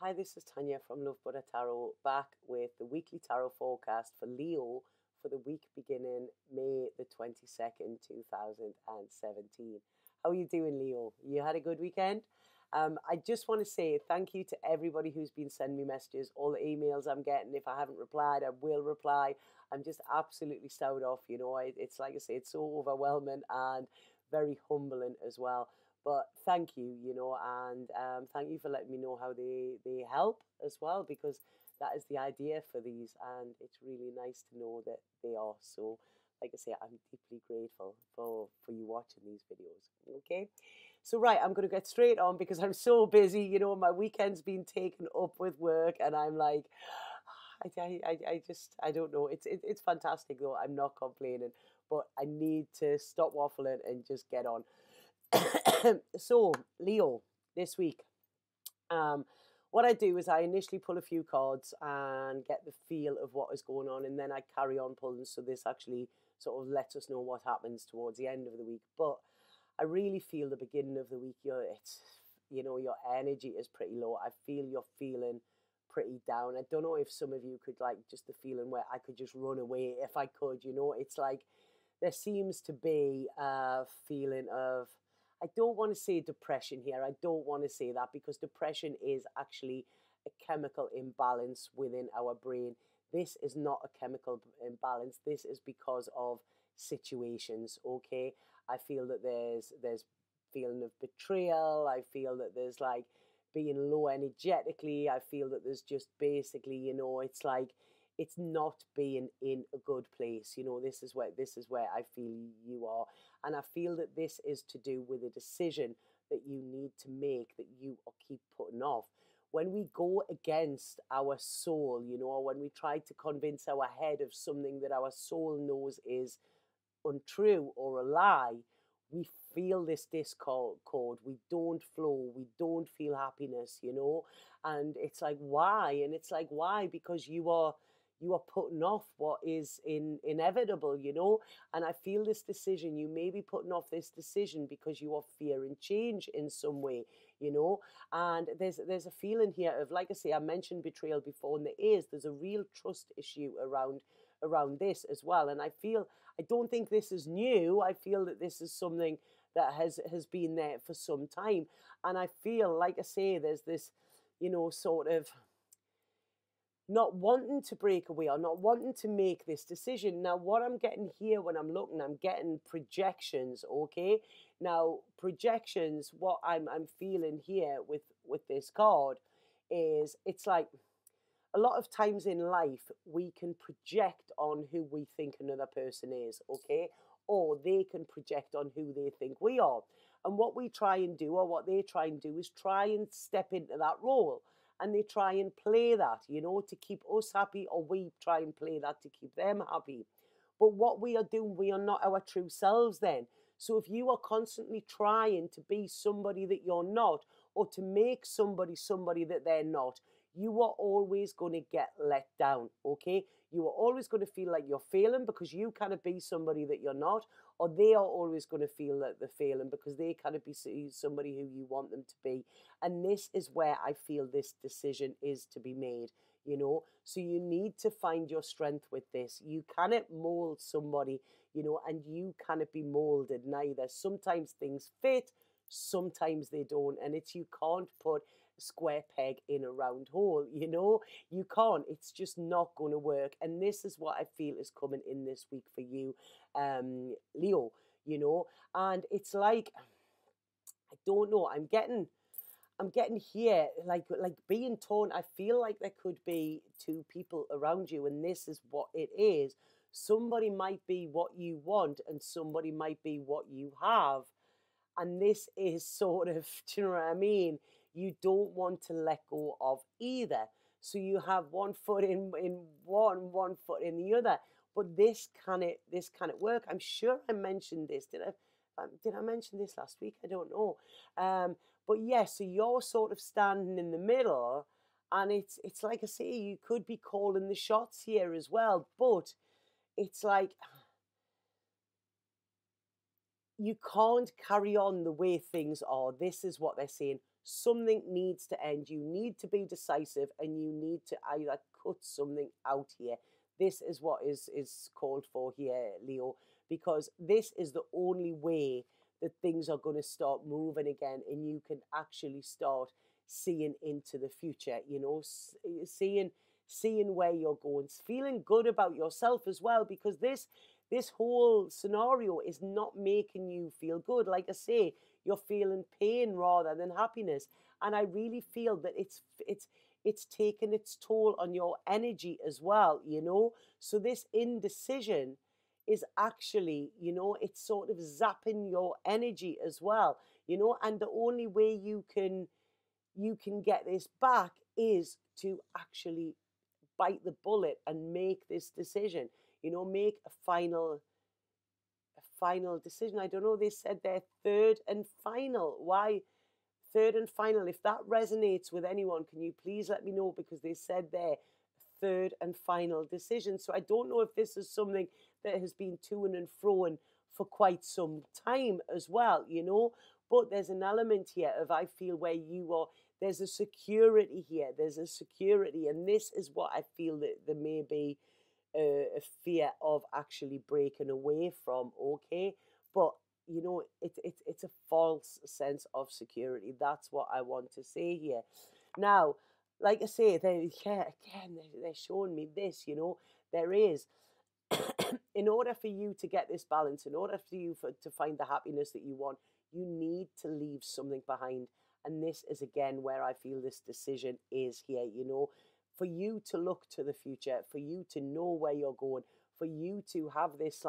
Hi, this is Tanya from Love Buddha Tarot, back with the weekly tarot forecast for Leo for the week beginning May the 22nd, 2017. How are you doing, Leo? You had a good weekend? I just want to say thank you to everybody who's been sending me messages, all the emails I'm getting. If I haven't replied, I will reply. I'm just absolutely stowed off. It's like I say, it's so overwhelming and very humbling as well. But thank you, and thank you for letting me know how they help as well, because that is the idea for these, and it's really nice to know that they are. So, like I say, I'm deeply grateful for you watching these videos. Okay, so right, I'm going to get straight on because I'm so busy. My weekend's been taken up with work, and I'm like, I don't know. It's fantastic though. I'm not complaining, but I need to stop waffling and just get on. So, Leo, this week, what I do is I initially pull a few cards and get the feel of what is going on, and then I carry on pulling. So this actually sort of lets us know what happens towards the end of the week. But I really feel the beginning of the week, your energy is pretty low. I feel you're feeling pretty down. I don't know if some of you could, like, just the feeling where I could just run away if I could. It's like there seems to be a feeling of, I don't want to say depression here. I don't want to say that, because depression is actually a chemical imbalance within our brain. This is not a chemical imbalance. This is because of situations, okay? I feel that there's feeling of betrayal. I feel that there's like being low energetically. I feel that there's just basically, it's like it's not being in a good place. This is where I feel you are. And I feel that this is to do with a decision that you need to make, that you keep putting off. When we go against our soul, or when we try to convince our head of something that our soul knows is untrue or a lie, we feel this discord. We don't flow. We don't feel happiness, and it's like, why? And it's like, why? Because you are putting off what is inevitable, and I feel this decision, you may be putting off this decision because you are fearing change in some way, and there's a feeling here of, like I say, I mentioned betrayal before, and there's a real trust issue around this as well. And I don't think this is new. I feel that this is something that has been there for some time, and I feel, like I say, there's this, sort of not wanting to break away or not wanting to make this decision. Now, what I'm getting here when I'm looking, I'm getting projections, okay? Now, projections, what I'm feeling here with this card is, it's like a lot of times in life, we can project on who we think another person is, okay? Or they can project on who they think we are. And what we try and do, or what they try and do, is try and step into that role. And they try and play that, to keep us happy, or we try and play that to keep them happy. But what we are doing, we are not our true selves then. So if you are constantly trying to be somebody that you're not, or to make somebody that they're not, you are always going to get let down, okay? You are always going to feel like you're failing because you cannot be somebody that you're not, or they are always going to feel that they're failing because they cannot be somebody who you want them to be. And this is where I feel this decision is to be made, So you need to find your strength with this. You cannot mold somebody, and you cannot be molded neither. Sometimes things fit, sometimes they don't, and you can't put a square peg in a round hole, you can't. It's just not going to work. And this is what I feel is coming in this week for you, Leo, and it's like, I don't know, I'm getting here like being torn. I feel like there could be two people around you, and this is what it is. Somebody might be what you want, and somebody might be what you have. And this is sort of, do you know what I mean? You don't want to let go of either. So you have one foot in one foot in the other. But this cannot work. I'm sure I mentioned this. Did I mention this last week? I don't know. But yes, so you're sort of standing in the middle, and it's like I say, you could be calling the shots here as well. But it's like, you can't carry on the way things are. This is what they're saying. something needs to end. You need to be decisive, and you need to either cut something out here. This is what is called for here, Leo, because this is the only way that things are going to start moving again, and you can actually start seeing into the future, seeing where you're going, feeling good about yourself as well, because this whole scenario is not making you feel good. Like I say, you're feeling pain rather than happiness, and I really feel that it's taken its toll on your energy as well, so this indecision is actually, it's sort of zapping your energy as well, and the only way you can get this back is to actually bite the bullet and make this decision, make a final decision. I don't know, they said they're third and final. Why third and final? If that resonates with anyone, can you please let me know, because they said they're third and final decision. So I don't know if this is something that has been to and froing for quite some time as well, but there's an element here of, I feel, where you are, there's a security here, and this is what I feel that there may be a fear of actually breaking away from, okay? But it's a false sense of security. That's what I want to say here. Now, like I say, they're showing me this, there is, in order for you to get this balance, in order for you to find the happiness that you want, you need to leave something behind. And this is again where I feel this decision is here, for you to look to the future, for you to know where you're going, for you to have this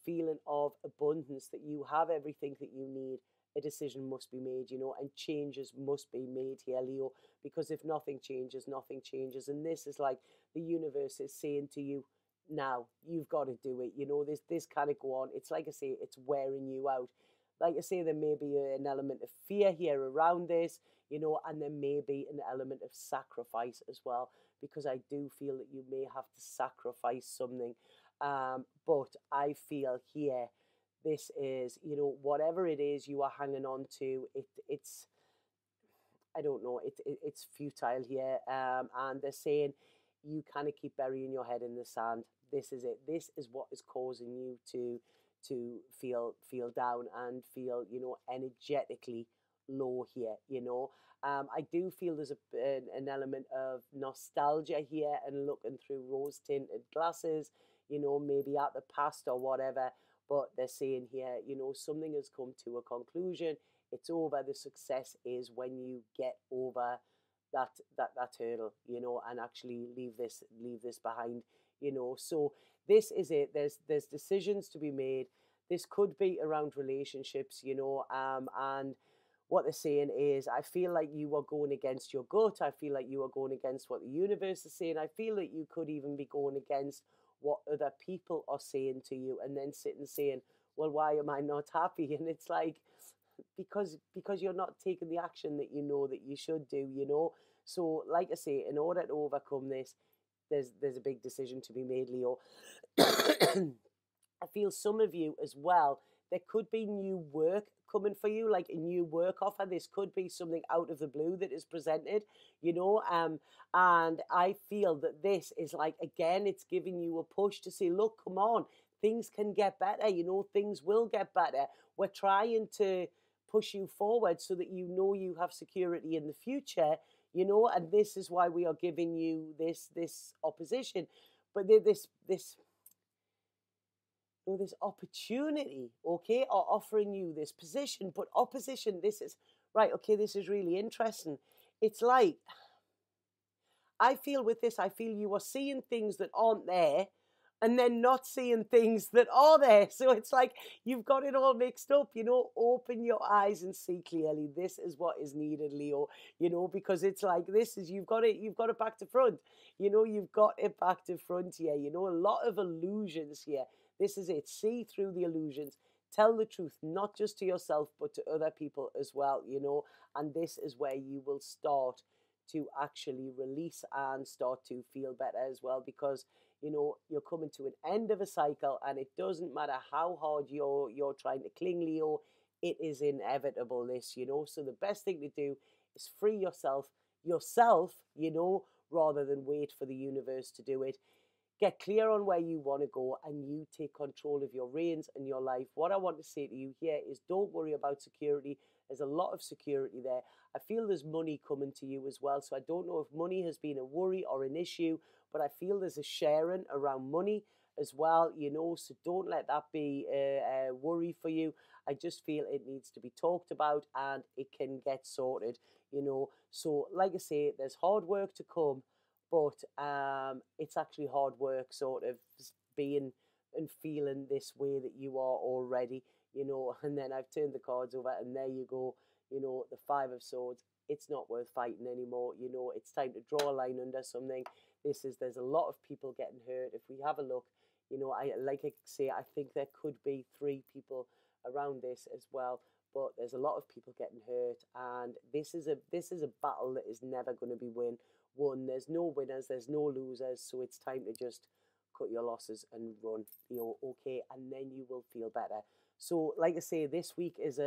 feeling of abundance, that you have everything that you need. A decision must be made, and changes must be made here, Leo, because if nothing changes, nothing changes. And this is like the universe is saying to you, now you've got to do it. This can't go on. It's like I say, it's wearing you out. Like I say, there may be an element of fear here around this, and there may be an element of sacrifice as well, because I do feel that you may have to sacrifice something. But I feel here, this is, whatever it is you are hanging on to, it's, I don't know, it's futile here. And they're saying you kind of keep burying your head in the sand. This is it. This is what is causing you to feel down and feel, energetically low here, I do feel there's an element of nostalgia here, and looking through rose tinted glasses, maybe at the past or whatever. But they're saying here, something has come to a conclusion. It's over. The success is when you get over that hurdle, and actually leave this behind, So this is it. There's decisions to be made. This could be around relationships, and what they're saying is, I feel like you are going against your gut. I feel like you are going against what the universe is saying. I feel that you could even be going against what other people are saying to you, and then sitting saying, well, why am I not happy? And it's like, because you're not taking the action that you know that you should do, So like I say, in order to overcome this, there's a big decision to be made, Leo. I feel some of you as well, there could be new work coming for you, like a new work offer. This could be something out of the blue that is presented, and I feel that this is like, again, it's giving you a push to say, look, come on, things can get better, things will get better. We're trying to push you forward so that you have security in the future, and this is why we are giving you this opposition. But this opportunity, okay, or offering you this position. But opposition, this is right, okay, this is really interesting. It's like, I feel with this, I feel you are seeing things that aren't there, and then not seeing things that are there. So it's like you've got it all mixed up, Open your eyes and see clearly. This is what is needed, Leo, because it's like, this is, you've got it back to front, you've got it back to front here, a lot of illusions here. This is it. See through the illusions. Tell the truth, not just to yourself, but to other people as well, and this is where you will start to actually release and start to feel better as well, because you're coming to an end of a cycle, and it doesn't matter how hard you're trying to cling, Leo. it is inevitable, this, you know. So the best thing to do is free yourself, you know, rather than wait for the universe to do it. Get clear on where you want to go, and you take control of your reins and your life. What I want to say to you here is, don't worry about security. There's a lot of security there. I feel there's money coming to you as well. So I don't know if money has been a worry or an issue, but I feel there's a sharing around money as well, you know. So don't let that be a worry for you. I just feel it needs to be talked about, and it can get sorted, you know. So like I say, there's hard work to come, but it's actually hard work sort of being and feeling this way that you are already, you know. And then I've turned the cards over, and there you go, you know, the Five of Swords. It's not worth fighting anymore, you know. It's time to draw a line under something. There's a lot of people getting hurt. If we have a look, you know, like I say, I think there could be 3 people around this as well, but there's a lot of people getting hurt, and this is a battle that is never going to be won. There's no winners, there's no losers, so it's time to just cut your losses and run, you know, okay, and then you will feel better. So like I say, this week is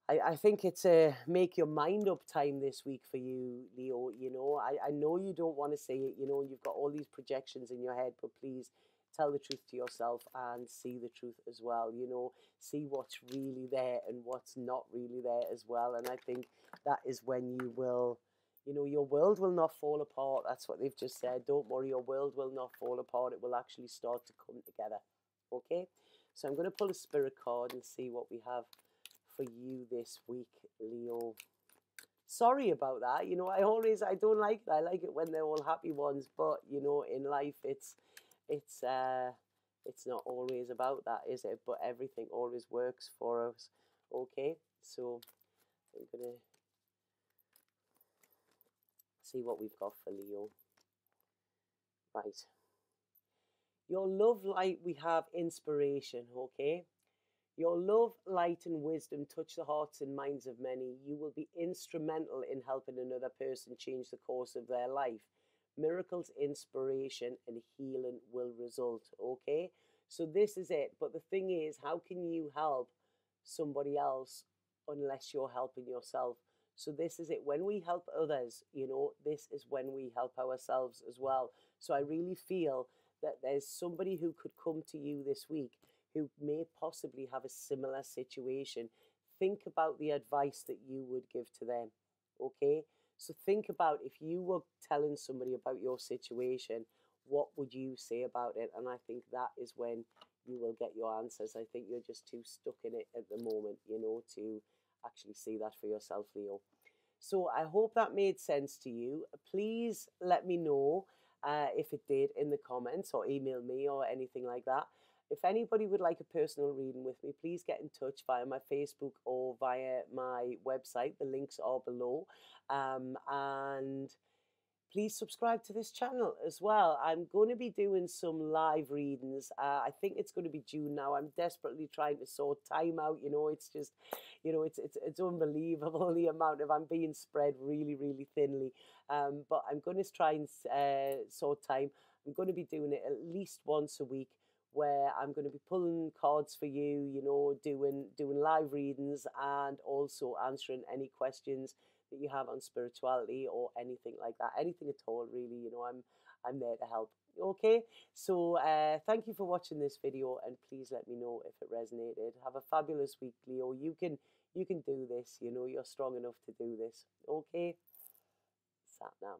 I think it's a make your mind up time this week for you, Leo. You know, I know you don't want to say it, you know, you've got all these projections in your head, but please tell the truth to yourself and see the truth as well, you know. See what's really there and what's not really there as well. And I think that is when you will, you know, your world will not fall apart. That's what they've just said. Don't worry, your world will not fall apart. It will actually start to come together. Okay? So I'm going to pull a spirit card and see what we have for you this week, Leo. Sorry about that. You know, I don't like it. I like it when they're all happy ones, but you know, in life it's not always about that, is it? But everything always works for us. Okay? So I'm gonna see what we've got for Leo. Right. Your love light, we have inspiration, okay? Your love, light, and wisdom touch the hearts and minds of many. You will be instrumental in helping another person change the course of their life. Miracles, inspiration, and healing will result, okay? So this is it. But the thing is, how can you help somebody else unless you're helping yourself? So this is it. When we help others, you know, this is when we help ourselves as well. So I really feel that there's somebody who could come to you this week who may possibly have a similar situation. Think about the advice that you would give to them, okay? So think about, if you were telling somebody about your situation, what would you say about it? And I think that is when you will get your answers. I think you're just too stuck in it at the moment, you know, to actually see that for yourself, Leo. So I hope that made sense to you. Please let me know if it did in the comments, or email me or anything like that. If anybody would like a personal reading with me, please get in touch via my Facebook or via my website. The links are below. And please subscribe to this channel as well. I'm going to be doing some live readings. I think it's going to be June now. I'm desperately trying to sort time out. You know, it's just, you know, it's unbelievable the amount of, I'm being spread really, really thinly. But I'm going to try and sort time. I'm going to be doing it at least once a week, where I'm going to be pulling cards for you, you know, doing live readings, and also answering any questions that you have on spirituality or anything like that, anything at all, really. You know, I'm there to help. Okay, so thank you for watching this video, and please let me know if it resonated. Have a fabulous week, Leo. You can do this. You know, you're strong enough to do this. Okay, Sat Nam.